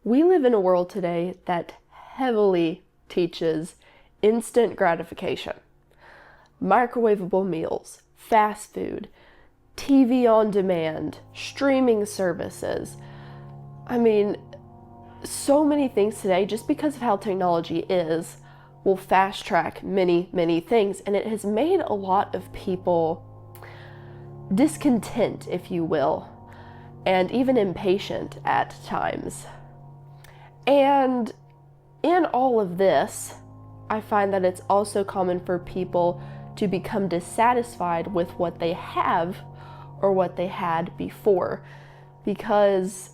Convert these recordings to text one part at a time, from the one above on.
We live in a world today that heavily teaches instant gratification. Microwavable meals, fast food, TV on demand, streaming services. I mean, so many things today, just because of how technology is, will fast track many, many things. And it has made a lot of people discontent, if you will, and even impatient at times. And in all of this, I find that it's also common for people to become dissatisfied with what they have or what they had before, because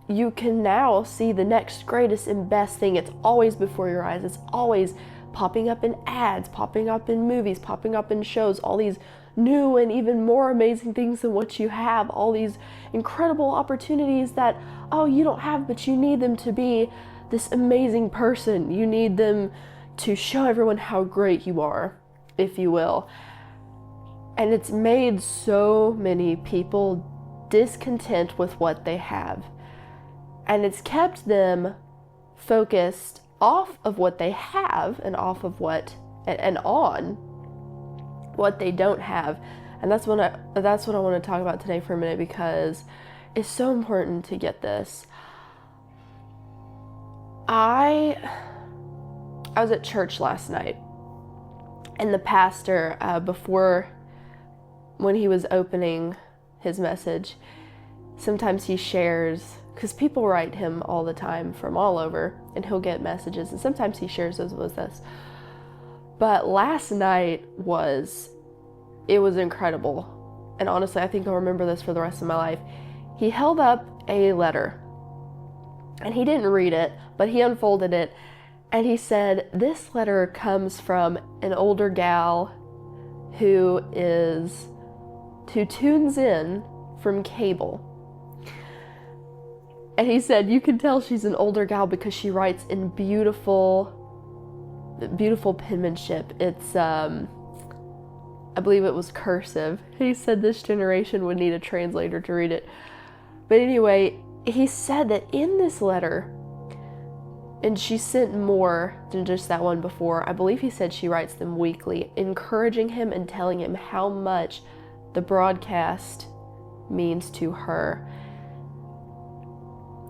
you can now see the next greatest and best thing. It's always before your eyes. It's always popping up in ads, popping up in movies, popping up in shows, all these new and even more amazing things than what you have, all these incredible opportunities that, oh, you don't have, but you need them to be this amazing person. You need them to show everyone how great you are, if you will. And it's made so many people discontent with what they have. And it's kept them focused off of what they have and off of and on what they don't have. And that's what I want to talk about today for a minute, because it's so important to get this. I was at church last night, and the pastor, when he was opening his message, sometimes he shares, because people write him all the time from all over, and he'll get messages, and sometimes he shares those with us. But last night was incredible. And honestly, I think I'll remember this for the rest of my life. He held up a letter, and he didn't read it, but he unfolded it, and he said, "This letter comes from an older gal who tunes in from cable." And he said, "You can tell she's an older gal because she writes in beautiful penmanship. It's, I believe it was cursive." He said this generation would need a translator to read it. But anyway, he said that in this letter, and she sent more than just that one before, I believe he said she writes them weekly, encouraging him and telling him how much the broadcast means to her.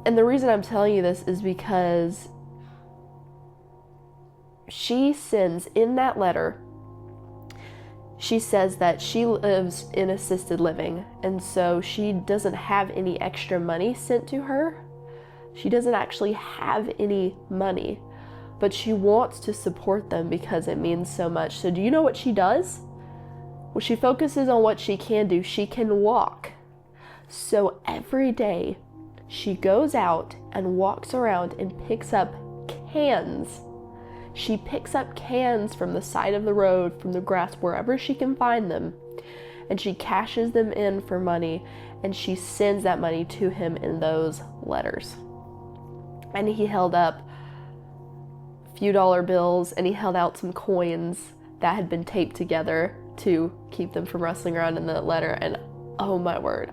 And the reason I'm telling you this is because she sends in that letter, she says that she lives in assisted living, and so she doesn't have any extra money sent to her. She doesn't actually have any money, but she wants to support them because it means so much. So do you know what she does? Well, she focuses on what she can do. She can walk. So every day she goes out and walks around and picks up cans. She picks up cans from the side of the road, from the grass, wherever she can find them, and she cashes them in for money, and she sends that money to him in those letters. And he held up a few dollar bills, and he held out some coins that had been taped together to keep them from rustling around in the letter. And oh my word,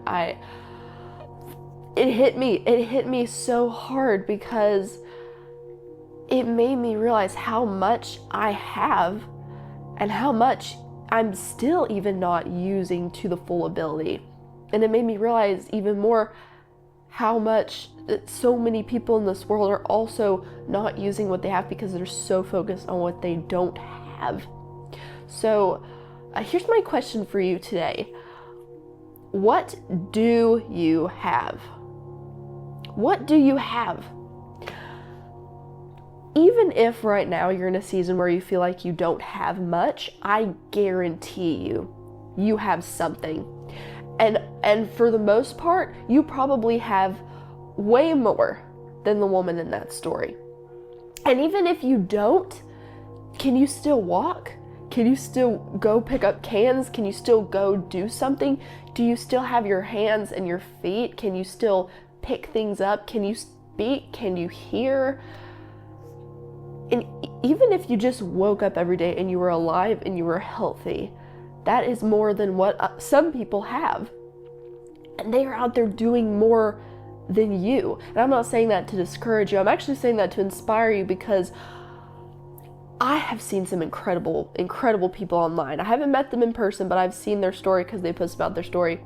it hit me so hard, because it made me realize how much I have and how much I'm still even not using to the full ability. And it made me realize even more how much that so many people in this world are also not using what they have because they're so focused on what they don't have. So here's my question for you today. What do you have? What do you have? Even if right now you're in a season where you feel like you don't have much, I guarantee you have something. And for the most part, you probably have way more than the woman in that story. And even if you don't, can you still walk? Can you still go pick up cans? Can you still go do something? Do you still have your hands and your feet? Can you still pick things up? Can you speak? Can you hear? And even if you just woke up every day and you were alive and you were healthy, that is more than what some people have. And they are out there doing more than you. And I'm not saying that to discourage you. I'm actually saying that to inspire you, because I have seen some incredible, incredible people online. I haven't met them in person, but I've seen their story because they post about their story.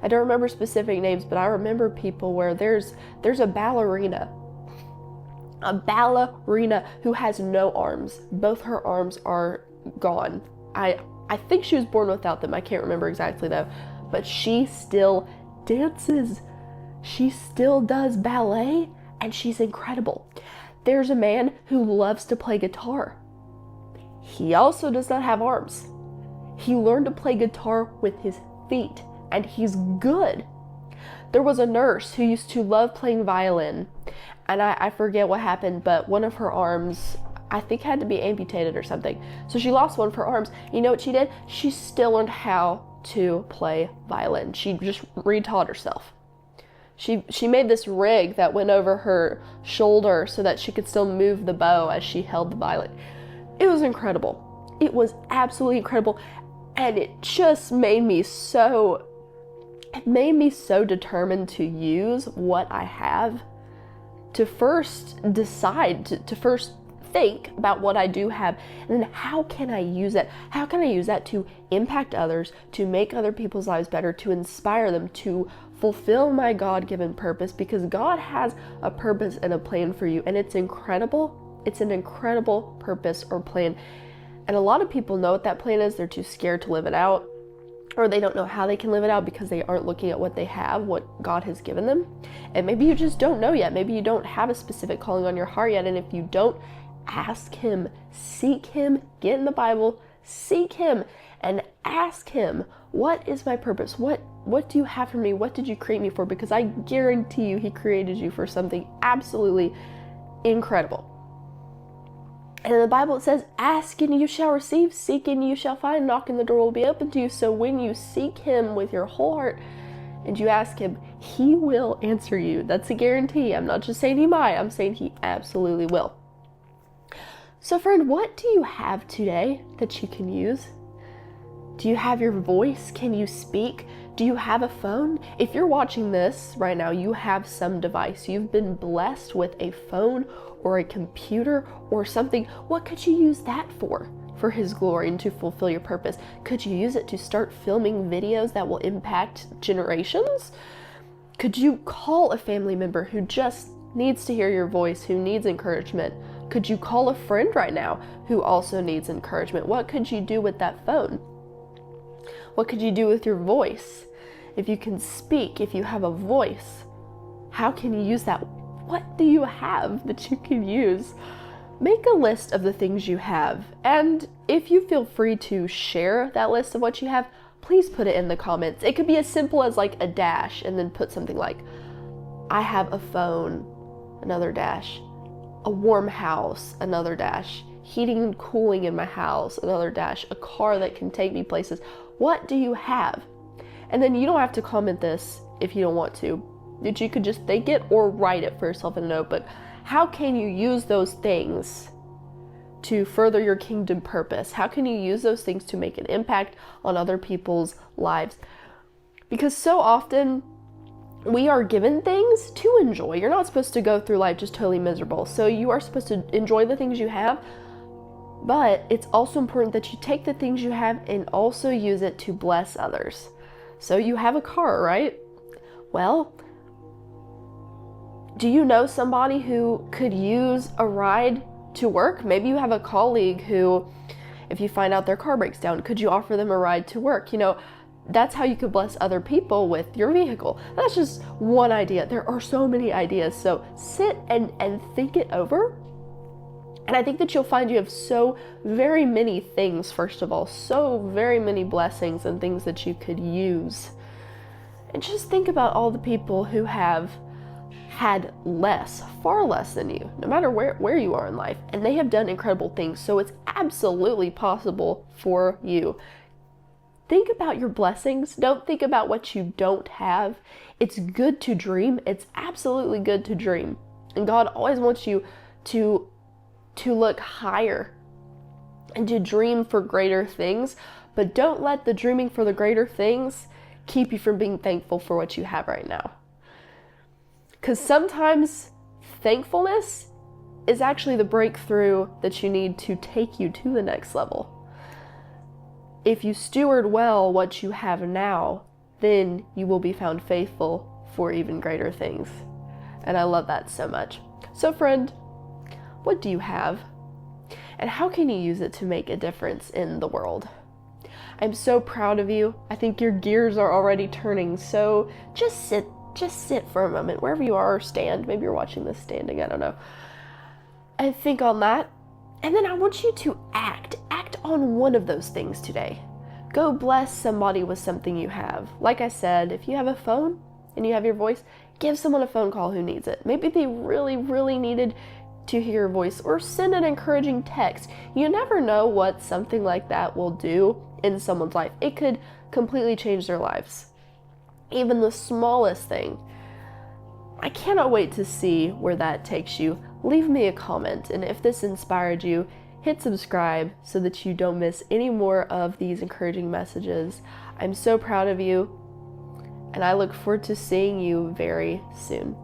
I don't remember specific names, but I remember people where there's a ballerina who has no arms. Both her arms are gone. I think she was born without them. I can't remember exactly though, but she still dances. She still does ballet, and she's incredible. There's a man who loves to play guitar. He also does not have arms. He learned to play guitar with his feet, and he's good. There was a nurse who used to love playing violin, and I forget what happened, but one of her arms, I think, had to be amputated or something. So she lost one of her arms. You know what she did? She still learned how to play violin. She just retaught herself. She made this rig that went over her shoulder so that she could still move the bow as she held the violin. It was incredible. It was absolutely incredible. And it just made me so determined to use what I have, to first decide, to first think about what I do have, and then how can I use it? How can I use that to impact others, to make other people's lives better, to inspire them, to fulfill my God-given purpose? Because God has a purpose and a plan for you, and it's incredible. It's an incredible purpose or plan. And a lot of people know what that plan is. They're too scared to live it out, or they don't know how they can live it out because they aren't looking at what they have, what God has given them. And maybe you just don't know yet. Maybe you don't have a specific calling on your heart yet. And if you don't, ask Him, seek Him, get in the Bible, seek Him, and ask Him, what is my purpose? What do you have for me? What did you create me for? Because I guarantee you He created you for something absolutely incredible. And in the Bible it says, ask and you shall receive, seek and you shall find, knock and the door will be open to you. So when you seek Him with your whole heart and you ask Him, He will answer you. That's a guarantee. I'm not just saying He might, I'm saying He absolutely will. So friend, what do you have today that you can use? Do you have your voice? Can you speak? Do you have a phone? If you're watching this right now, you have some device. You've been blessed with a phone or a computer or something. What could you use that for His glory and to fulfill your purpose? Could you use it to start filming videos that will impact generations? Could you call a family member who just needs to hear your voice, who needs encouragement? Could you call a friend right now who also needs encouragement? What could you do with that phone? What could you do with your voice? If you can speak, if you have a voice, how can you use that? What do you have that you can use? Make a list of the things you have, and if you feel free to share that list of what you have, please put it in the comments. It could be as simple as like a dash and then put something like, I have a phone, another dash, a warm house, another dash, heating and cooling in my house, another dash, a car that can take me places. What do you have? And then you don't have to comment this if you don't want to. That you could just think it or write it for yourself in a notebook. How can you use those things to further your kingdom purpose? How can you use those things to make an impact on other people's lives? Because so often we are given things to enjoy. You're not supposed to go through life just totally miserable. So you are supposed to enjoy the things you have, but it's also important that you take the things you have and also use it to bless others. So you have a car, right? Well, do you know somebody who could use a ride to work? Maybe you have a colleague who, if you find out their car breaks down, could you offer them a ride to work? You know, that's how you could bless other people with your vehicle. That's just one idea. There are so many ideas. So sit and think it over. And I think that you'll find you have so very many things, first of all, so very many blessings and things that you could use. And just think about all the people who have had less, far less than you, no matter where you are in life, and they have done incredible things. So it's absolutely possible for you. Think about your blessings. Don't think about what you don't have. It's good to dream. It's absolutely good to dream. And God always wants you to look higher and to dream for greater things, but don't let the dreaming for the greater things keep you from being thankful for what you have right now. Because sometimes thankfulness is actually the breakthrough that you need to take you to the next level. If you steward well what you have now, then you will be found faithful for even greater things. And I love that so much. So friend, what do you have? And how can you use it to make a difference in the world? I'm so proud of you. I think your gears are already turning. So just sit for a moment, wherever you are, or stand. Maybe you're watching this standing, I don't know. And think on that. And then I want you to act on one of those things today. Go bless somebody with something you have. Like I said, if you have a phone and you have your voice, give someone a phone call who needs it. Maybe they really, really needed to hear your voice, or send an encouraging text. You never know what something like that will do in someone's life. It could completely change their lives. Even the smallest thing. I cannot wait to see where that takes you. Leave me a comment, and if this inspired you, hit subscribe so that you don't miss any more of these encouraging messages. I'm so proud of you, and I look forward to seeing you very soon.